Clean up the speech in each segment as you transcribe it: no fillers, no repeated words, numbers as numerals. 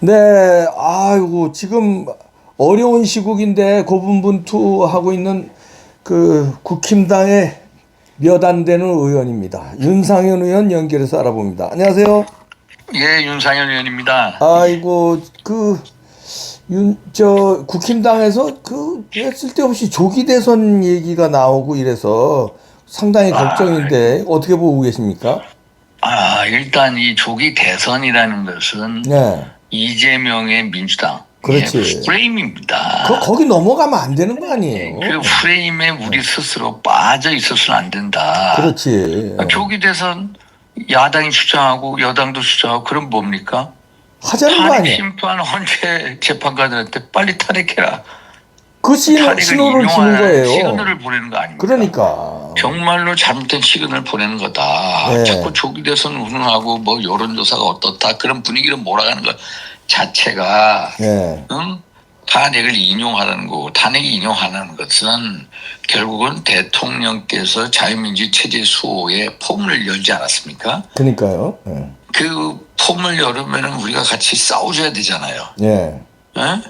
네, 아이고, 지금 어려운 시국인데 고분분투하고 있는 그 국힘당의 몇 안 되는 의원입니다. 윤상현 의원 연결해서 알아봅니다. 안녕하세요. 예, 윤상현 의원입니다. 아이고, 국힘당에서 왜 쓸데없이 조기 대선 얘기가 나오고 이래서 상당히 걱정인데 어떻게 보고 계십니까? 일단 이 조기 대선이라는 것은 네, 이재명의 민주당 그렇지. 프레임입니다. 거기 넘어가면 안 되는 거 아니에요? 그 프레임에 우리 스스로 빠져 있어서는 안 된다. 그렇지. 조기 대선 야당이 주장하고 여당도 주장하고 그럼 뭡니까? 하자는 거 탄핵 아니에요? 심판 헌재 재판관들한테 빨리 탄핵해라. 그 탄핵을 신호를 주는 인용하는 거예요. 시그널을 보내는 거 아닙니까? 그러니까. 정말로 잘못된 시그널을 보내는 거다. 네. 자꾸 조기 대선 운운하고 뭐 여론조사가 어떻다 그런 분위기를 몰아가는 것 자체가 네. 탄핵을 인용하라는 거고, 탄핵이 인용하는 것은 결국은 대통령께서 자유민주 체제 수호의 포문을 열지 않았습니까? 그러니까요. 네. 그 포문을 열으면 우리가 같이 싸워줘야 되잖아요. 예. 예?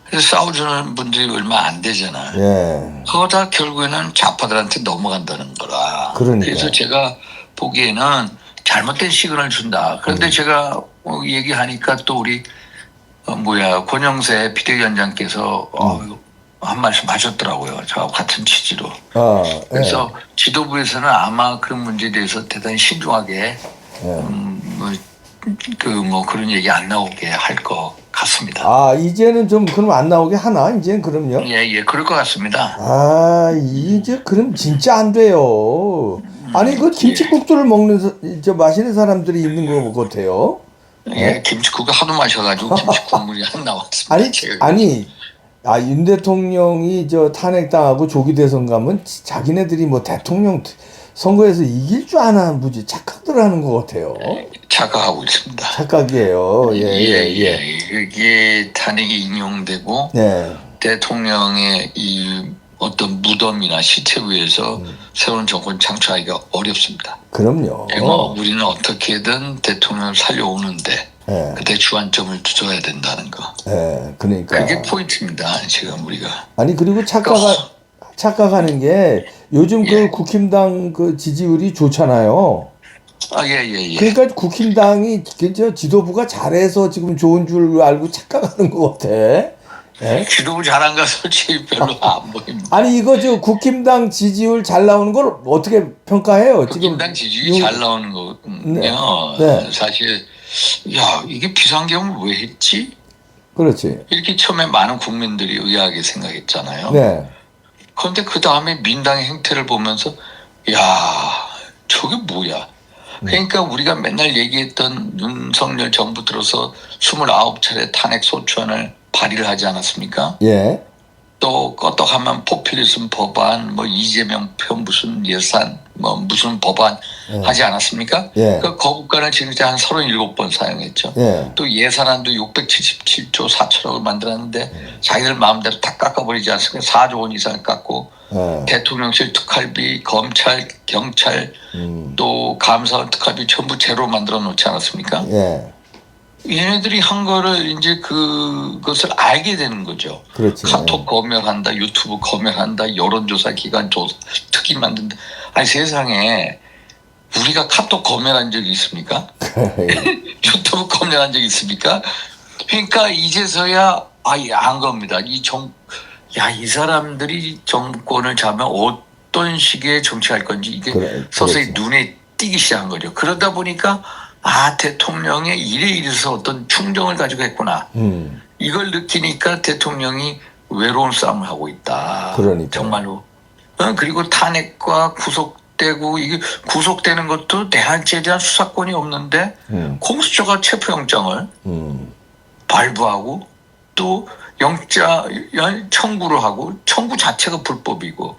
그래서 싸워주는 분들이 얼마 안 되잖아요. 예. 그거 다 결국에는 좌파들한테 넘어간다는 거라. 그러니까. 그래서 제가 보기에는 잘못된 시그널을 준다. 그런데 제가 얘기하니까 또 우리 권영세 비대위원장께서 한 말씀 하셨더라고요. 저하고 같은 취지로. 아, 그래서 지도부에서는 아마 그런 문제에 대해서 대단히 신중하게 그런 얘기 안 나오게 할 것 같습니다. 아, 이제는 좀 그럼 안 나오게 하나? 이제는 그럼요. 예, 그럴 것 같습니다. 아, 이제 그럼 진짜 안 돼요. 아니, 그 김치국수를 마시는 사람들이 있는 거 같아요. 예, 김치국을 하도 마셔가지고 김치 국물이 안 나왔습니다. 윤 대통령이 탄핵당하고 조기 대선 가면 자기네들이 뭐 대통령 선거에서 이길 줄 아나 무지 착각들 하는 것 같아요. 착각하고 있습니다. 착각이에요. 이게 탄핵이 인용되고 네. 대통령의 이 어떤 무덤이나 시체 위에서 새로운 정권 창출하기가 어렵습니다. 그럼요. 우리는 어떻게든 대통령을 살려오는데 네. 그때 주안점을 두어야 된다는 거. 네, 그러니까. 그게 포인트입니다. 지금 우리가. 아니 그리고 착각하는 게 요즘 그 국힘당 그 지지율이 좋잖아요. 예. 그러니까 국힘당이 지도부가 잘해서 지금 좋은 줄 알고 착각하는 것 같아. 예? 지도부 잘한 거 솔직히 별로 안 보입니다. 아니 이거 국힘당 지지율 잘 나오는 걸 어떻게 평가해요? 국힘당 지지율이 잘 나오는 거는요. 네. 사실 이게 비상경을 왜 했지? 그렇지. 이렇게 처음에 많은 국민들이 의아하게 생각했잖아요. 네. 그런데 그 다음에 민당의 행태를 보면서 저게 뭐야? 그러니까 우리가 맨날 얘기했던 윤석열 정부 들어서 29차례 탄핵 소추안을 발의를 하지 않았습니까? 예. 또 껐떡하면 포퓰리즘 법안, 이재명 표 무슨 예산, 무슨 법안 하지 않았습니까? 예. 그 거부권을 지금까지 한 37번 사용했죠. 예. 또 예산안도 677조 4천억을 만들었는데 자기들 마음대로 다 깎아버리지 않습니까? 4조 원 이상을 깎고 대통령실 특활비, 검찰, 경찰, 또 감사원 특활비 전부 제로 만들어 놓지 않았습니까? 예. 얘네들이 한 거를 이제 그것을 알게 되는 거죠. 그렇지. 카톡 검열한다, 유튜브 검열한다, 여론조사 기관 특히 만든다. 아니 세상에 우리가 카톡 검열한 적이 있습니까? 유튜브 검열한 적이 있습니까? 그러니까 이제서야 안 겁니다. 이 사람들이 정권을 잡으면 어떤 식의 정치할 건지 이게 서서히 눈에 띄기 시작한 거죠. 그러다 보니까 대통령의 일에 있어서 어떤 충정을 가지고 했구나. 이걸 느끼니까 대통령이 외로운 싸움을 하고 있다. 그러니까. 정말로. 그리고 탄핵과 구속되고 이게 구속되는 것도 대한죄에 대한 수사권이 없는데 공수처가 체포영장을 발부하고 또 영장 청구를 하고 청구 자체가 불법이고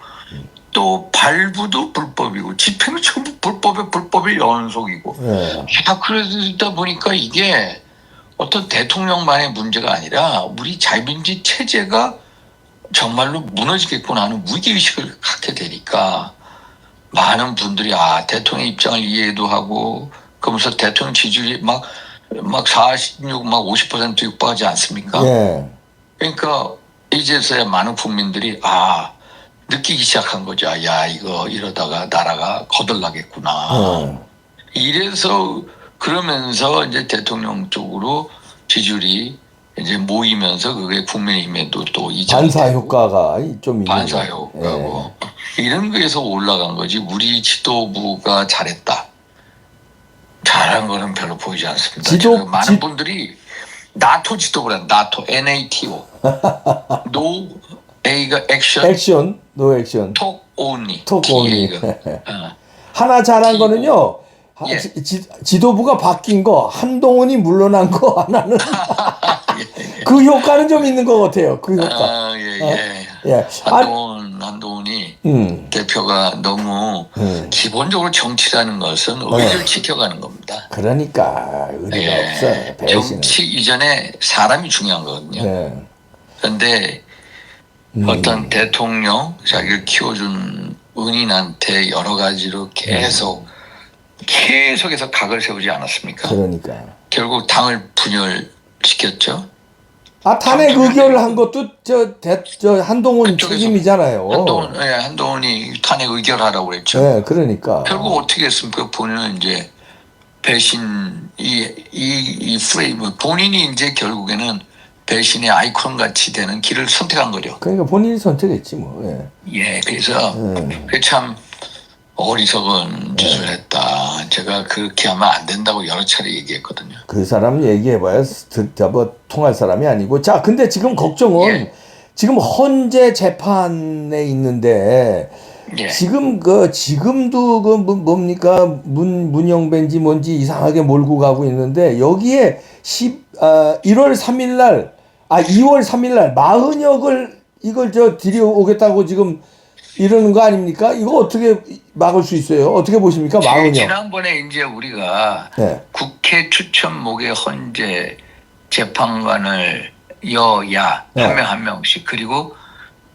또 발부도 불법이고 집행은 전부 불법의 연속이고 그러다 보니까 이게 어떤 대통령만의 문제가 아니라 우리 자유민주 체제가 정말로 무너지겠구나 하는 위기의식을 갖게 되니까 많은 분들이 대통령 입장을 이해도 하고 그러면서 대통령 지지율이 막 막 46, 막 50% 육박하지 않습니까? 예. 그러니까 이제서야 많은 국민들이 느끼기 시작한 거죠. 야, 이거 이러다가 나라가 거덜나겠구나. 예. 이래서 그러면서 이제 대통령 쪽으로 지지율이 이제 모이면서 그게 국민의힘에도 또 반사 효과가 좀 있는 반사 거예요. 효과고 이런 거에서 올라간 거지. 우리 지도부가 잘했다. 잘한 거는 별로 보이지 않습니다. 많은 분들이 나토 지도부란 나토 NATO No A가 액션 노 액션 톡 only 톡 only. TA가 하나 잘한 T-O. 거는요. 예. 지도부가 바뀐 거, 한동훈이 물러난 거 하나는 그 효과는 좀 있는 것 같아요. 그 효과. 예. 한동훈이 대표가 너무 기본적으로 정치라는 것은 의리를 지켜가는 겁니다. 그러니까 의리가 없어요. 배신은. 정치 이전에 사람이 중요한 거거든요. 그런데 어떤 대통령 자기를 키워준 은인한테 여러 가지로 계속해서 각을 세우지 않았습니까? 그러니까. 결국 당을 분열시켰죠. 탄핵 의결을 한 것도 저 한동훈 책임이잖아요. 한동훈이 탄핵 의결하라고 그랬죠. 네, 그러니까. 결국 어떻게 했습니까? 본인은 이제 배신 이 프레임 본인이 이제 결국에는 배신의 아이콘 같이 되는 길을 선택한 거죠. 그러니까 본인이 선택했지 뭐. 그래서 그게 참 어리석은 짓을 했다. 제가 그렇게 하면 안 된다고 여러 차례 얘기했거든요. 그 사람 얘기해봐야 통할 사람이 아니고. 자, 근데 지금 걱정은 지금 헌재 재판에 있는데 지금 지금도 뭡니까 문영배인지 뭔지 이상하게 몰고 가고 있는데 여기에 1월 3일 날 2월 3일 날 마흔역을 이걸 들여오겠다고 지금 이러는 거 아닙니까? 이거 어떻게 막을 수 있어요? 어떻게 보십니까? 마흔역. 지난번에 이제 우리가 국회 추천목의 헌재 재판관을 여야 한 명 한 명씩 그리고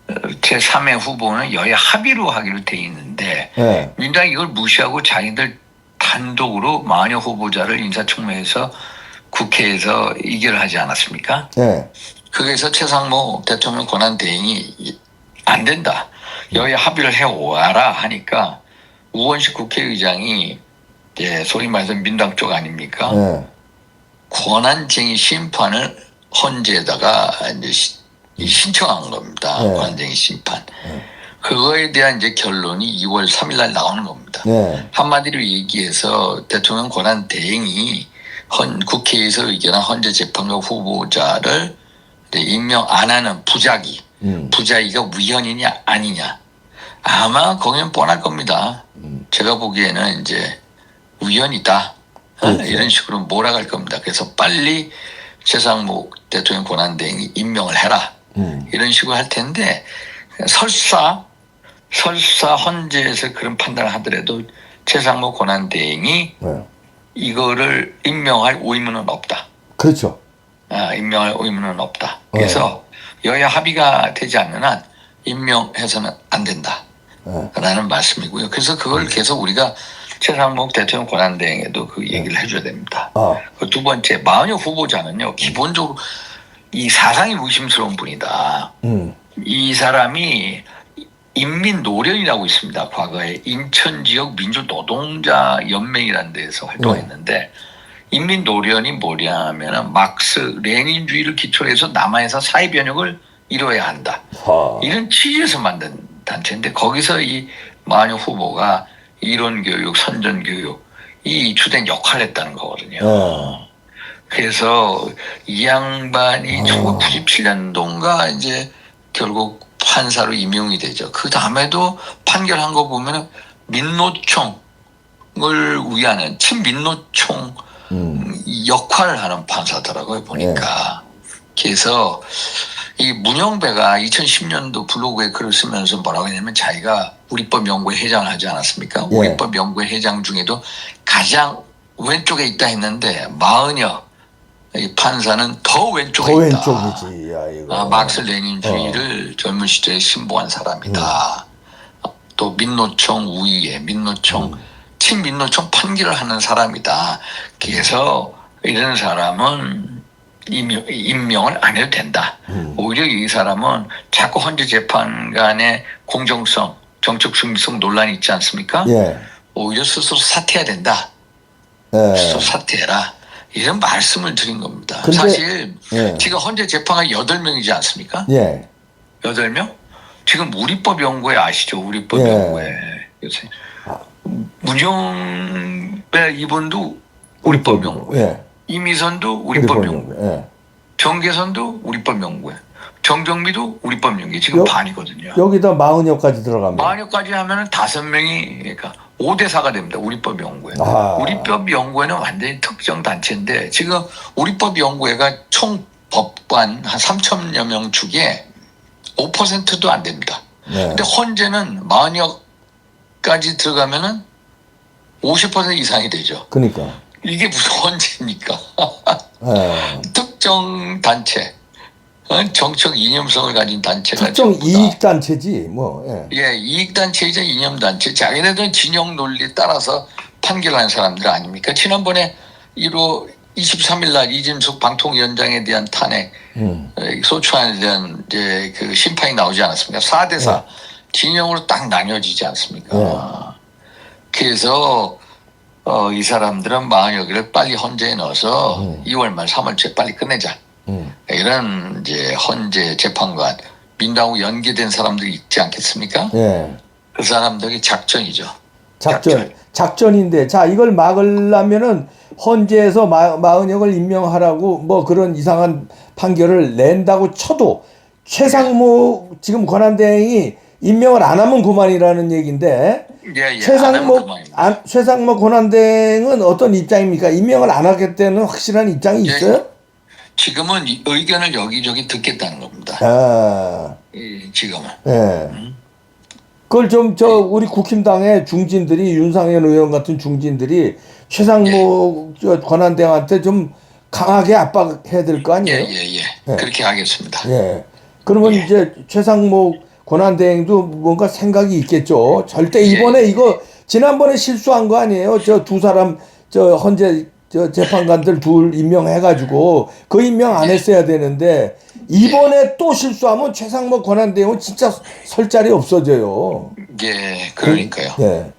제3의 후보는 여야 합의로 하기로 돼 있는데 민주당이 이걸 무시하고 자기들 단독으로 마녀 후보자를 인사청문회에서 국회에서 의결하지 않았습니까? 거기서 최상목 대통령 권한대행이 안 된다. 여야 합의를 해오라 하니까 우원식 국회의장이 소위 말해서 민당 쪽 아닙니까? 권한쟁의 심판을 헌재에다가 이제 신청한 겁니다. 권한쟁의 심판. 그거에 대한 이제 결론이 2월 3일 날 나오는 겁니다. 한마디로 얘기해서 대통령 권한대행이 국회에서 의결한 헌재 재판관 후보자를 임명 안 하는 부작위가 위헌이냐 아니냐. 아마 거기는 뻔할 겁니다. 제가 보기에는 이제 위헌이다. 이런 식으로 몰아갈 겁니다. 그래서 빨리 최상목 대통령 권한대행이 임명을 해라. 이런 식으로 할 텐데 설사 헌재에서 그런 판단을 하더라도 최상목 권한대행이 이거를 임명할 의무는 없다. 그렇죠. 임명할 의무는 없다. 그래서 여야 합의가 되지 않는 한 임명해서는 안 된다. 라는 말씀이고요. 그래서 그걸 계속 우리가 최상목 대통령 권한대행에도 그 얘기를 해줘야 됩니다. 그 두 번째, 마흔여 후보자는요, 기본적으로 이 사상이 의심스러운 분이다. 이 사람이 인민노련이라고 있습니다. 과거에 인천 지역 민주노동자 연맹이라는 데에서 활동했는데 인민노련이 뭐냐면은 막스 레닌주의를 기초로 해서 남한에서 사회 변혁을 이뤄야 한다. 이런 취지에서 만든 단체인데 거기서 이 마녀 후보가 이론교육, 선전교육 이 주된 역할을 했다는 거거든요. 그래서 이 양반이 1997년도인가 이제 결국 판사로 임용이 되죠. 그 다음에도 판결한 거 보면은 민노총을 위하는 친민노총 역할을 하는 판사더라고요, 보니까. 그래서 이 문영배가 2010년도 블로그에 글을 쓰면서 뭐라고 했냐면 자기가 우리법연구회 회장을 하지 않았습니까? 우리법연구회 회장 중에도 가장 왼쪽에 있다 했는데 마흔여 이 판사는 더 왼쪽에 더 있다. 왼쪽이지. 이거. 막스 레닌주의를 젊은 시절에 신봉한 사람이다. 또 민노총 우위에 친민노총 판결을 하는 사람이다. 그래서 이런 사람은 임명을 안 해도 된다. 오히려 이 사람은 자꾸 헌재 재판관의 공정성, 정책 중립성 논란이 있지 않습니까? 예. 오히려 스스로 사퇴해야 된다. 예. 스스로 사퇴해라. 이런 말씀을 드린 겁니다. 근데, 사실 예. 지금 헌재 재판관 8명이지 않습니까? 예. 8명? 지금 우리법연구회 아시죠? 예. 우리법연구회. 요새 문영배 이분도 우리법연구회. 예. 이미선도 우리법연구회. 예. 정계선도 우리법연구회. 정정미도 우리법연구회. 지금 반이거든요. 여기다 마흔여까지 들어갑니다. 마흔여까지 하면은 5명이 그러니까 5대4가 됩니다. 우리법연구회. 아. 우리법연구회는 완전히 특정 단체인데 지금 우리법연구회가 총 법관 한 3천여 명 중에 5%도 안 됩니다. 네. 근데 헌재는 마흔여까지 들어가면은 50% 이상이 되죠. 그러니까. 이게 무슨 헌재입니까? 예. 특정 단체, 정책 이념성을 가진 단체가 특정 전부 다. 이익 단체지 뭐. 예. 예, 이익 단체이자 이념 단체. 자기네들은 진영 논리에 따라서 판결하는 사람들 아닙니까? 지난번에 1호 23일 날 이진숙 방통위원장에 대한 탄핵 소추안에 대한 이제 그 심판이 나오지 않았습니까? 4대4 진영으로 딱 나뉘어지지 않습니까? 그래서 이 사람들은 마흔여기를 빨리 헌재에 넣어서 2월 말 3월 초에 빨리 끝내자. 이런 이제 헌재 재판관 민당하고 연계된 사람들이 있지 않겠습니까? 예. 그 사람들이 작전이죠. 작전인데, 자, 이걸 막으려면은 헌재에서 마흔역을 임명하라고 뭐 그런 이상한 판결을 낸다고 쳐도 최상목 지금 권한대행이 임명을 안 하면 그만이라는 얘기인데, 예, 최상목 권한대행은 어떤 입장입니까? 임명을 안 하겠다는 확실한 입장이 있어요? 지금은 의견을 여기저기 듣겠다는 겁니다. 아, 지금은. 예. 그걸 우리 국힘당의 중진들이, 윤상현 의원 같은 중진들이 최상목 권한대행한테 좀 강하게 압박해야 될 거 아니에요? 예. 그렇게 하겠습니다. 예. 그러면 이제 최상목 권한대행도 뭔가 생각이 있겠죠. 절대 이번에 이거 지난번에 실수한 거 아니에요? 저 두 사람 헌재 재판관들 둘 임명해가지고 그 임명 안 했어야 되는데 이번에 또 실수하면 최상목 권한대행은 진짜 설 자리 없어져요. 예, 그러니까요. 예.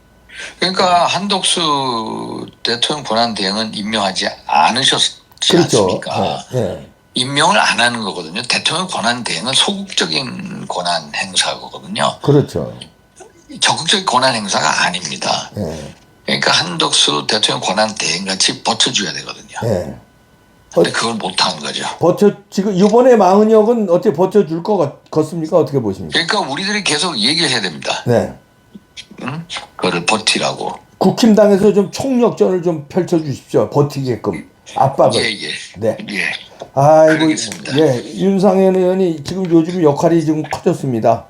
그러니까 한덕수 대통령 권한대행은 임명하지 않으셨지 않습니까? 예. 임명을 안 하는 거거든요. 대통령 권한대행은 소극적인 권한 행사거든요. 그렇죠. 적극적인 권한 행사가 아닙니다. 예. 그러니까 한덕수 대통령 권한대행 같이 버텨줘야 되거든요. 예. 근데 그걸 못한 거죠. 지금 이번에 마흔역은 어떻게 버텨줄 것 같습니까? 어떻게 보십니까? 그러니까 우리들이 계속 얘기를 해야 됩니다. 네. 그거를 버티라고. 국힘당에서 좀 총력전을 좀 펼쳐주십시오. 버티게끔 압박을. 예. 네. 예. 아이고, 그러겠습니다. 예, 윤상현 의원이 지금 요즘 역할이 좀 커졌습니다.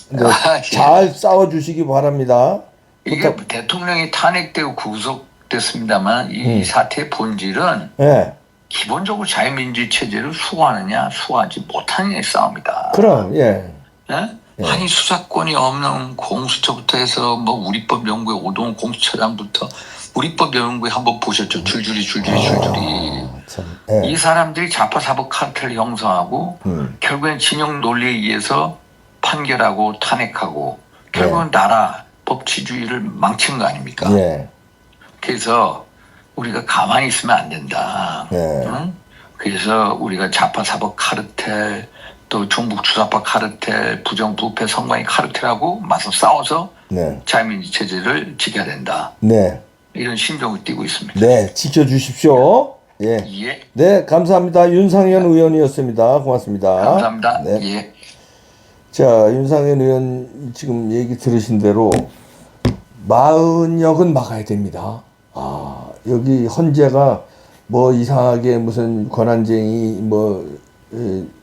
네, 예. 잘 싸워주시기 바랍니다. 이게 대통령이 탄핵되고 구속됐습니다만 이 사태의 본질은 예. 기본적으로 자유민주주의 체제를 수호하느냐 수호하지 못하느냐의 싸움이다. 그럼, 예. 예? 아니 수사권이 없는 공수처부터 해서 뭐 우리법연구회 오동훈 공수처장부터 우리법연구회 한번 보셨죠? 줄줄이. 참, 예. 이 사람들이 좌파사법 카르텔을 형성하고 결국엔 진영 논리에 의해서 판결하고 탄핵하고 결국은 나라 법치주의를 망친 거 아닙니까? 예. 그래서 우리가 가만히 있으면 안 된다. 예. 응? 그래서 우리가 좌파사법 카르텔 또 종북 주사파 카르텔 부정부패 선관위 카르텔하고 맞서 싸워서 네. 자유민주 체제를 지켜야 된다. 네. 이런 심정을 띠고 있습니다. 네, 지켜주십시오. 예. 예. 네, 감사합니다. 윤상현 의원이었습니다. 고맙습니다. 감사합니다. 네. 예. 자, 윤상현 의원 지금 얘기 들으신 대로 마흔역은 막아야 됩니다. 아, 여기 헌재가 뭐 이상하게 무슨 권한쟁의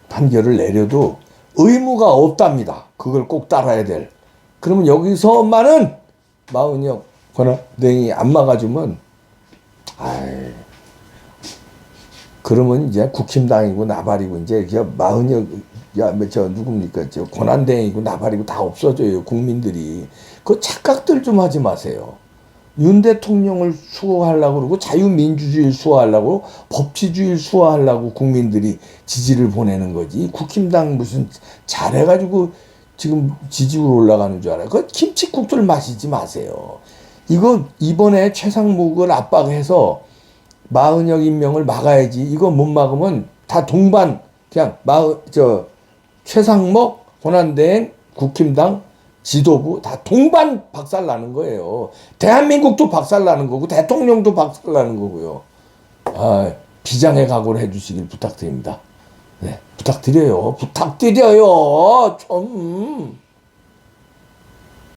판결을 내려도 의무가 없답니다. 그걸 꼭 따라야 될. 그러면 여기서만은 마흔역 권한쟁의 안 막아주면 그러면 이제 국힘당이고 나발이고 이제 마흔역 누굽니까? 권한대행이고 나발이고 다 없어져요. 국민들이. 그 착각들 좀 하지 마세요. 윤 대통령을 수호하려고 그러고 자유민주주의를 수호하려고 법치주의를 수호하려고 국민들이 지지를 보내는 거지. 국힘당 무슨 잘해가지고 지금 지지율 올라가는 줄 알아요. 그 김치국들 마시지 마세요. 이거 이번에 최상목을 압박해서 마은혁 임명을 막아야지. 이거 못 막으면 다 동반 그냥 최상목 권한대행 국힘당 지도부 다 동반 박살나는 거예요. 대한민국도 박살나는 거고 대통령도 박살나는 거고요. 아, 비장의 각오를 해주시길 부탁드립니다. 네, 부탁드려요. 부탁드려요. 좀.